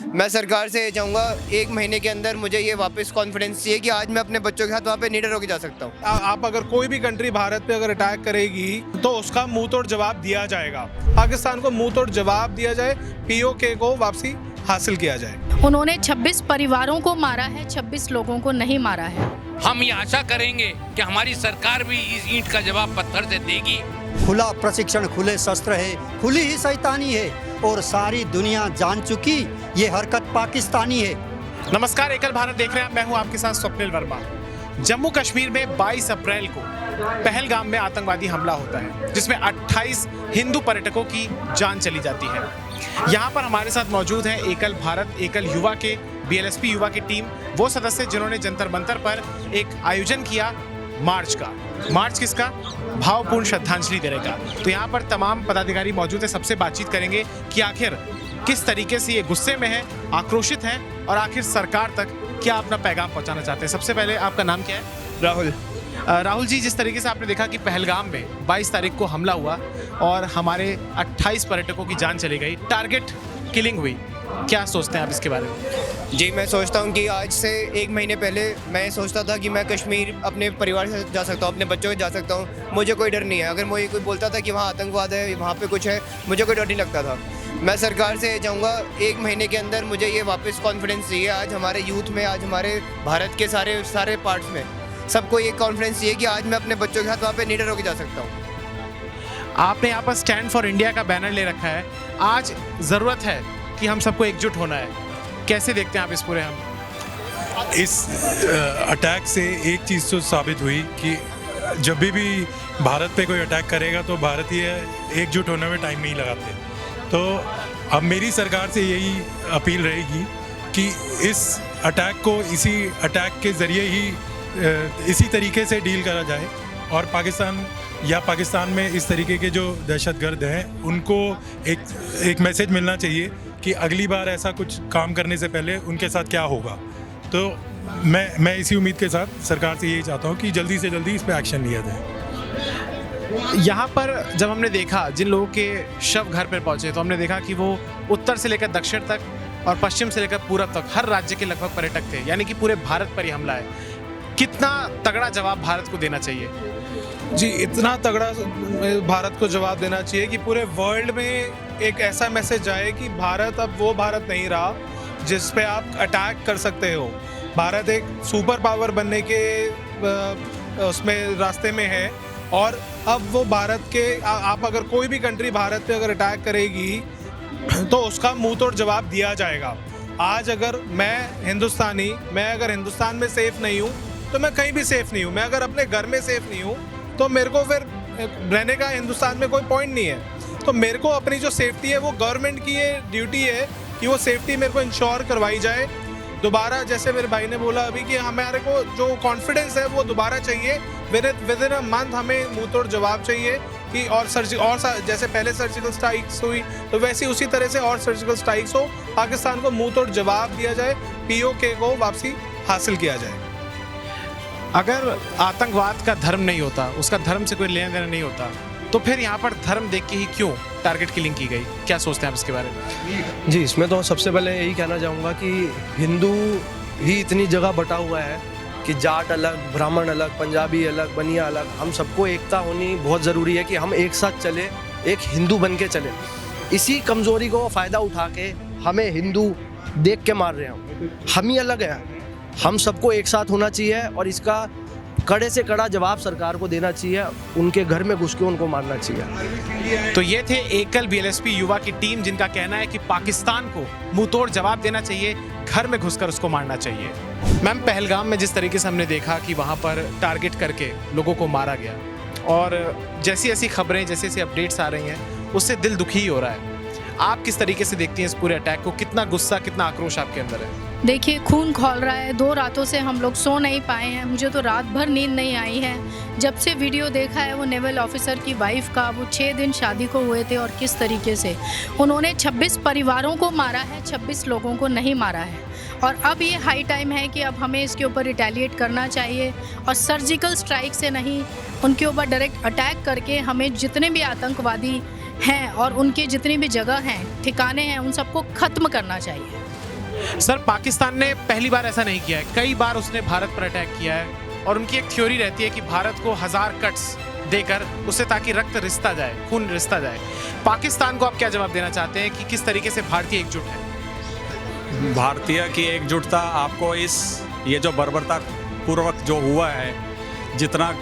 मैं सरकार से ये चाहूँगा 1 महीने के अंदर मुझे ये वापस कॉन्फिडेंस चाहिए कि आज मैं अपने बच्चों के साथ वहाँ पे निडर होकर जा सकता हूँ। आप अगर कोई भी कंट्री भारत पे अगर अटैक करेगी तो उसका मुंह तोड़ जवाब दिया जाएगा। पाकिस्तान को मुंह तोड़ जवाब दिया जाए, पीओके को वापसी हासिल किया जाए। उन्होंने 26 परिवारों को मारा है, 26 लोगों को नहीं मारा है। हम ये आशा करेंगे कि हमारी सरकार भी इस ईंट का जवाब पत्थर से देगी। खुला प्रशिक्षण, खुले शस्त्र है, खुली ही शैतानी है और सारी दुनिया जान चुकी ये हरकत पाकिस्तानी है। नमस्कार, एकल भारत देख रहे हैं, मैं हूं आपके साथ स्वप्निल वर्मा। जम्मू कश्मीर में 22 अप्रैल को पहलगाम में आतंकवादी हमला होता है जिसमें 28 हिंदू पर्यटकों की जान चली जाती है। यहाँ पर हमारे साथ मौजूद है एकल भारत, एकल युवा के बीएलएसपी युवा की टीम, वो सदस्य जिन्होंने जंतर मंतर पर एक आयोजन किया मार्च का। मार्च किसका? भावपूर्ण श्रद्धांजलि देने का। तो यहाँ पर तमाम पदाधिकारी मौजूद है, सबसे बातचीत करेंगे कि आखिर किस तरीके से ये गुस्से में है, आक्रोशित हैं और आखिर सरकार तक क्या अपना पैगाम पहुंचाना चाहते हैं। सबसे पहले आपका नाम क्या है? राहुल। राहुल जी, जिस तरीके से आपने देखा कि पहलगाम में 22 तारीख को हमला हुआ और हमारे 28 पर्यटकों की जान चली गई, टारगेट किलिंग हुई, क्या सोचते हैं आप इसके बारे में? जी, मैं सोचता हूँ कि आज से 1 महीने पहले मैं सोचता था कि मैं कश्मीर अपने परिवार से जा सकता हूँ, अपने बच्चों के जा सकता हूँ, मुझे कोई डर नहीं है। अगर मुझे कोई बोलता था कि वहाँ आतंकवाद है, वहाँ पे कुछ है, मुझे कोई डर नहीं लगता था। मैं सरकार से ये चाहूँगा 1 महीने के अंदर मुझे ये वापस कॉन्फिडेंस चाहिए। आज हमारे यूथ में, आज हमारे भारत के सारे पार्ट्स में सबको ये कॉन्फिडेंस चाहिए कि आज मैं अपने बच्चों के साथ वहाँ पे निडर होकर जा सकता हूँ। आपने यहाँ पर स्टैंड फॉर इंडिया का बैनर ले रखा है। आज ज़रूरत है कि हम सबको एकजुट होना है। कैसे देखते हैं आप इस पूरे हम? इस अटैक से एक चीज़ तो साबित हुई कि जब भी भारत पे कोई अटैक करेगा तो भारतीय एकजुट होने में टाइम नहीं लगाते। तो अब मेरी सरकार से यही अपील रहेगी कि इस अटैक को इसी अटैक के ज़रिए ही इसी तरीके से डील करा जाए और पाकिस्तान में इस तरीके के जो दहशतगर्द हैं उनको एक मैसेज मिलना चाहिए कि अगली बार ऐसा कुछ काम करने से पहले उनके साथ क्या होगा। तो मैं इसी उम्मीद के साथ सरकार से यही चाहता हूँ कि जल्दी से जल्दी इस पर एक्शन लिया जाए। यहाँ पर जब हमने देखा जिन लोगों के शव घर पर पहुँचे तो हमने देखा कि वो उत्तर से लेकर दक्षिण तक और पश्चिम से लेकर पूरब तक हर राज्य के लगभग पर्यटक थे, यानी कि पूरे भारत पर ही हमला है। कितना तगड़ा जवाब भारत को देना चाहिए? जी, इतना तगड़ा भारत को जवाब देना चाहिए कि पूरे वर्ल्ड में एक ऐसा मैसेज जाए कि भारत अब वो भारत नहीं रहा जिस पे आप अटैक कर सकते हो। भारत एक सुपर पावर बनने के उसमें रास्ते में है और अब वो भारत के आप अगर कोई भी कंट्री भारत पे अगर अटैक करेगी तो उसका मुंह तोड़ जवाब दिया जाएगा। आज अगर मैं अगर हिंदुस्तान में सेफ नहीं हूँ तो मैं कहीं भी सेफ नहीं हूँ। मैं अगर अपने घर में सेफ नहीं हूँ तो मेरे को फिर रहने का हिंदुस्तान में कोई पॉइंट नहीं है। तो मेरे को अपनी जो सेफ्टी है वो गवर्नमेंट की ये ड्यूटी है कि वो सेफ्टी मेरे को इंश्योर करवाई जाए। दोबारा जैसे मेरे भाई ने बोला अभी कि हमारे को जो कॉन्फिडेंस है वो दोबारा चाहिए। विद इन अ मंथ हमें मुंह तोड़ जवाब चाहिए कि और जैसे पहले सर्जिकल स्ट्राइक्स हुई तो वैसे उसी तरह से और सर्जिकल स्ट्राइक्स हो, पाकिस्तान को मुंह तोड़ जवाब दिया जाए, पीओके को वापसी हासिल किया जाए। अगर आतंकवाद का धर्म नहीं होता, उसका धर्म से कोई लेना देना नहीं होता, तो फिर यहाँ पर धर्म देख के ही क्यों टारगेट किलिंग की गई? क्या सोचते हैं आप इसके बारे में? जी, इसमें तो सबसे पहले यही कहना चाहूँगा कि हिंदू ही इतनी जगह बटा हुआ है कि जाट अलग, ब्राह्मण अलग, पंजाबी अलग, बनिया अलग। हम सबको एकता होनी बहुत ज़रूरी है कि हम एक साथ चले, एक हिंदू बन के चले। इसी कमज़ोरी को फ़ायदा उठा के हमें हिंदू देख के मार रहे हैं। हम ही अलग हैं, हम सबको एक साथ होना चाहिए और इसका कड़े से कड़ा जवाब सरकार को देना चाहिए। उनके घर में घुस के उनको मारना चाहिए। तो ये थे एकल बीएलएसपी युवा की टीम जिनका कहना है कि पाकिस्तान को मुंह तोड़ जवाब देना चाहिए, घर में घुसकर उसको मारना चाहिए। मैम, पहलगाम में जिस तरीके से हमने देखा कि वहाँ पर टारगेट करके लोगों को मारा गया और जैसी ऐसी खबरें, जैसे ऐसी अपडेट्स आ रही हैं, उससे दिल दुखी ही हो रहा है। आप किस तरीके से देखती हैं इस पूरे अटैक को? कितना गुस्सा, कितना आक्रोश आपके अंदर है? देखिए, खून खौल रहा है। 2 रातों से हम लोग सो नहीं पाए हैं। मुझे तो रात भर नींद नहीं आई है। जब से वीडियो देखा है वो नेवल ऑफिसर की वाइफ का, वो 6 दिन शादी को हुए थे और किस तरीके से उन्होंने 26 परिवारों को मारा है, 26 लोगों को नहीं मारा है। और अब ये हाई टाइम है कि अब हमें इसके ऊपर रिटेलिएट करना चाहिए और सर्जिकल स्ट्राइक से नहीं, उनके ऊपर डायरेक्ट अटैक करके हमें जितने भी आतंकवादी हैं और उनके जितनी भी जगह हैं, ठिकाने हैं, उन सबको ख़त्म करना चाहिए। सर, पाकिस्तान ने पहली बार ऐसा नहीं किया है, कई बार उसने भारत पर अटैक किया है और उनकी एक थ्योरी रहती है कि भारत को 1000 कट्स देकर उससे ताकि रक्त रिश्ता जाए, खून रिश्ता जाए। पाकिस्तान को आप क्या जवाब देना चाहते हैं कि किस तरीके से भारतीय एकजुट है? भारतीय की एकजुटता आपको ये जो बर्बरता पूर्वक जो हुआ है, जितना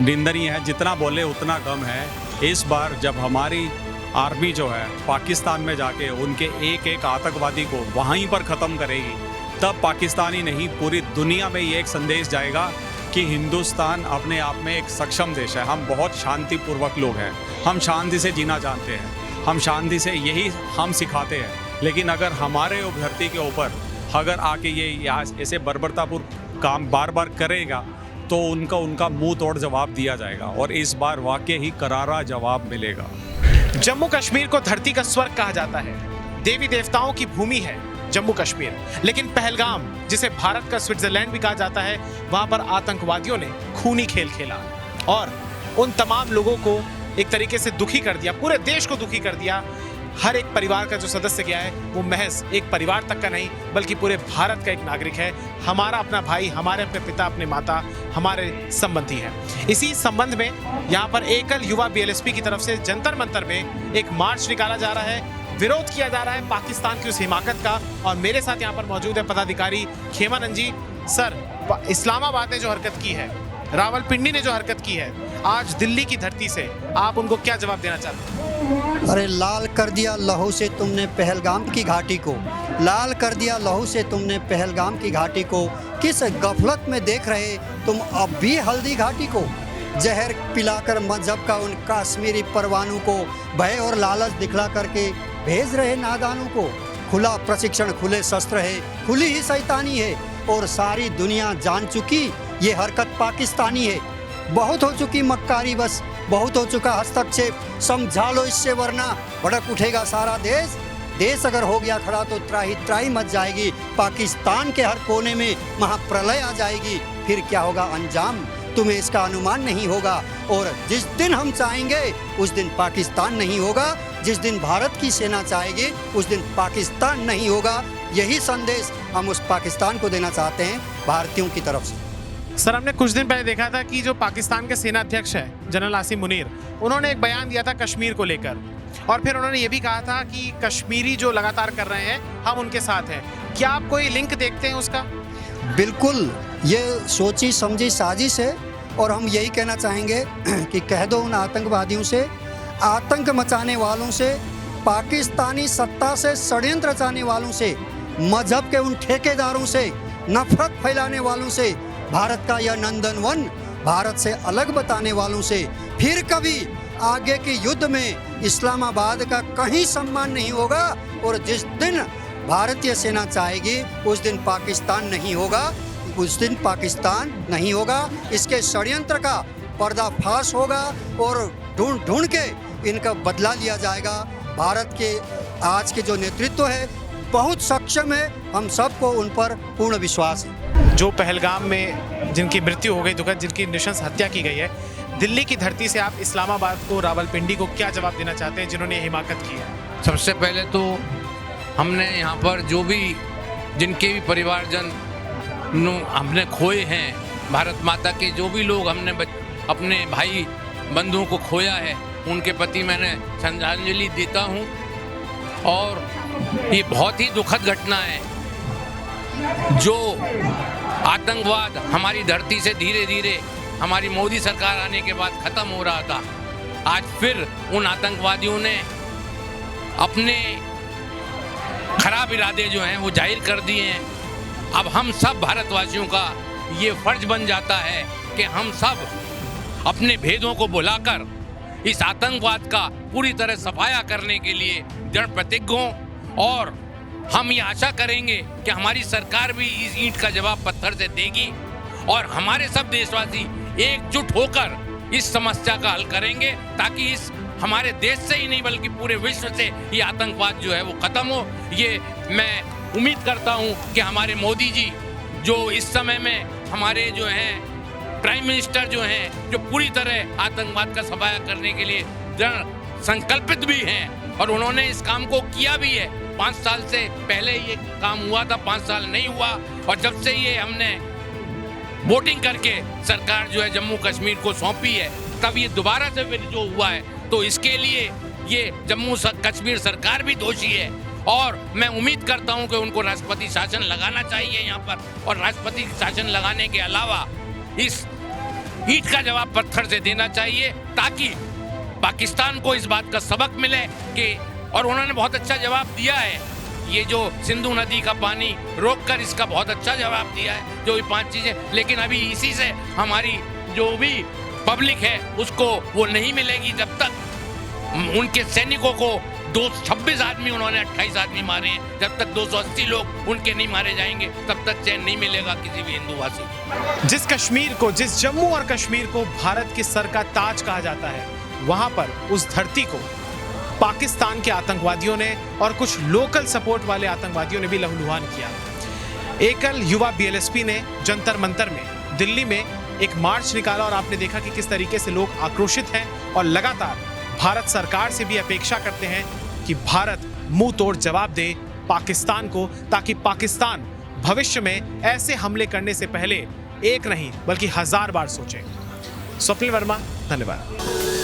निंदनीय है, जितना बोले उतना कम है। इस बार जब हमारी आर्मी जो है पाकिस्तान में जाके उनके एक एक आतंकवादी को वहीं पर ख़त्म करेगी, तब पाकिस्तानी नहीं पूरी दुनिया में ये एक संदेश जाएगा कि हिंदुस्तान अपने आप में एक सक्षम देश है। हम बहुत शांतिपूर्वक लोग हैं, हम शांति से जीना जानते हैं, हम शांति से यही हम सिखाते हैं। लेकिन अगर हमारे धरती के ऊपर अगर आके ये यहाँ ऐसे बर्बरतापूर्ण काम बार बार करेगा तो उनका मुंह तोड़ जवाब दिया जाएगा और इस बार वाकई ही करारा जवाब मिलेगा। जम्मू कश्मीर को धरती का स्वर्ग कहा जाता है, देवी देवताओं की भूमि है जम्मू कश्मीर। लेकिन पहलगाम, जिसे भारत का स्विट्जरलैंड भी कहा जाता है, वहां पर आतंकवादियों ने खूनी खेल खेला और उन तमाम लोगों को एक तरीके से दुखी कर दिया, पूरे देश को दुखी कर दिया। हर एक परिवार का जो सदस्य गया है वो महज एक परिवार तक का नहीं बल्कि पूरे भारत का एक नागरिक है, हमारा अपना भाई, हमारे अपने पिता, अपने माता, हमारे संबंधी हैं। इसी संबंध में यहाँ पर एकल युवा बीएलएसपी की तरफ से जंतर मंतर में एक मार्च निकाला जा रहा है, विरोध किया जा रहा है पाकिस्तान की उस हिमाकत का। और मेरे साथ यहाँ पर मौजूद है पदाधिकारी खेमानंद जी। सर, इस्लामाबाद ने जो हरकत की है, रावलपिंडी ने जो हरकत की है, आज दिल्ली की धरती से आप उनको क्या जवाब देना चाहते हैं? अरे लाल कर दिया लहू से तुमने पहलगाम की घाटी को, लाल कर दिया लहू से तुमने पहलगाम की घाटी को। किस गफलत में देख रहे तुम अब भी हल्दी घाटी को? जहर पिलाकर मजहब का उन काश्मीरी परवानों को भय और लालच दिखला करके भेज रहे नादानों को। खुला प्रशिक्षण, खुले शस्त्र है, खुली ही शैतानी है और सारी दुनिया जान चुकी ये हरकत पाकिस्तानी है। बहुत हो चुकी मक्कारी, बस बहुत हो चुका हस्तक्षेप, समझा लो इससे वरना भड़क उठेगा सारा देश। देश अगर हो गया खड़ा तो त्राही त्राही मच जाएगी, पाकिस्तान के हर कोने में महाप्रलय आ जाएगी। फिर क्या होगा अंजाम तुम्हें इसका अनुमान नहीं होगा। और जिस दिन हम चाहेंगे उस दिन पाकिस्तान नहीं होगा, जिस दिन भारत की सेना चाहेगी उस दिन पाकिस्तान नहीं होगा। यही संदेश हम उस पाकिस्तान को देना चाहते हैं भारतीयों की तरफ से। सर, हमने कुछ दिन पहले देखा था कि जो पाकिस्तान के सेना अध्यक्ष हैं जनरल आसिम मुनीर, उन्होंने एक बयान दिया था कश्मीर को लेकर और फिर उन्होंने ये भी कहा था कि कश्मीरी जो लगातार कर रहे हैं हम उनके साथ हैं। क्या आप कोई लिंक देखते हैं उसका? बिल्कुल, ये सोची समझी साजिश है और हम यही कहना चाहेंगे कि कह दो उन आतंकवादियों से, आतंक मचाने वालों से, पाकिस्तानी सत्ता से षड्यंत्र रचाने वालों से, मजहब के उन ठेकेदारों से, नफरत फैलाने वालों से, भारत का यह नंदनवन भारत से अलग बताने वालों से फिर कभी आगे के युद्ध में इस्लामाबाद का कहीं सम्मान नहीं होगा। और जिस दिन भारतीय सेना चाहेगी उस दिन पाकिस्तान नहीं होगा, उस दिन पाकिस्तान नहीं होगा। इसके षड्यंत्र का पर्दाफाश होगा और ढूंढ ढूंढ के इनका बदला लिया जाएगा। भारत के आज के जो नेतृत्व है बहुत सक्षम है, हम सबको उन पर पूर्ण विश्वास है। जो पहलगाम में जिनकी मृत्यु हो गई, दुखद जिनकी नृशंस हत्या की गई है, दिल्ली की धरती से आप इस्लामाबाद को, रावलपिंडी को क्या जवाब देना चाहते हैं जिन्होंने हिमाकत की है? सबसे पहले तो हमने यहाँ पर जो भी जिनके भी परिवारजन हमने खोए हैं, भारत माता के जो भी लोग हमने अपने भाई बंधुओं को खोया है, उनके प्रति मैंने श्रद्धांजलि देता हूँ। और ये बहुत ही दुखद घटना है, जो आतंकवाद हमारी धरती से धीरे धीरे हमारी मोदी सरकार आने के बाद खत्म हो रहा था, आज फिर उन आतंकवादियों ने अपने खराब इरादे जो हैं वो जाहिर कर दिए हैं। अब हम सब भारतवासियों का ये फर्ज बन जाता है कि हम सब अपने भेदों को भुलाकर इस आतंकवाद का पूरी तरह सफाया करने के लिए दृढ़ प्रतिज्ञ हों और हम ये आशा करेंगे कि हमारी सरकार भी इस ईंट का जवाब पत्थर से देगी और हमारे सब देशवासी एकजुट होकर इस समस्या का हल करेंगे, ताकि इस हमारे देश से ही नहीं बल्कि पूरे विश्व से ये आतंकवाद जो है वो खत्म हो। ये मैं उम्मीद करता हूँ कि हमारे मोदी जी जो इस समय में हमारे जो हैं प्राइम मिनिस्टर जो हैं, जो पूरी तरह आतंकवाद का सफाया करने के लिए दृढ़ संकल्पित भी हैं और उन्होंने इस काम को किया भी है, 5 साल से पहले ये काम हुआ था, 5 साल नहीं हुआ। और जब से ये हमने वोटिंग करके सरकार जो है जम्मू कश्मीर को सौंपी है, तब ये दोबारा से फिर जो हुआ है, तो इसके लिए ये जम्मू कश्मीर सरकार भी दोषी है। और मैं उम्मीद करता हूं कि उनको राष्ट्रपति शासन लगाना चाहिए यहाँ पर, और राष्ट्रपति शासन लगाने के अलावा इस ईंट का जवाब पत्थर से देना चाहिए, ताकि पाकिस्तान को इस बात का सबक मिले कि, और उन्होंने बहुत अच्छा जवाब दिया है, ये जो सिंधु नदी का पानी रोककर इसका बहुत अच्छा जवाब दिया है, जो ये 5 चीजें। लेकिन अभी इसी से हमारी जो भी पब्लिक है उसको वो नहीं मिलेगी जब तक उनके सैनिकों को 226 आदमी, उन्होंने 28 आदमी मारे हैं, जब तक 280 लोग उनके नहीं मारे जाएंगे तब तक चैन नहीं मिलेगा किसी भी हिंदूवासी को। जिस कश्मीर को, जिस जम्मू और कश्मीर को भारत के सर का ताज कहा जाता है, वहां पर उस धरती को पाकिस्तान के आतंकवादियों ने और कुछ लोकल सपोर्ट वाले आतंकवादियों ने भी लहूलुहान किया। एकल युवा बीएलएसपी ने जंतर मंतर में दिल्ली में एक मार्च निकाला, और आपने देखा कि किस तरीके से लोग आक्रोशित हैं और लगातार भारत सरकार से भी अपेक्षा करते हैं कि भारत मुंह तोड़ जवाब दे पाकिस्तान को, ताकि पाकिस्तान भविष्य में ऐसे हमले करने से पहले एक नहीं बल्कि 1000 बार सोचे। स्वप्निल वर्मा, धन्यवाद।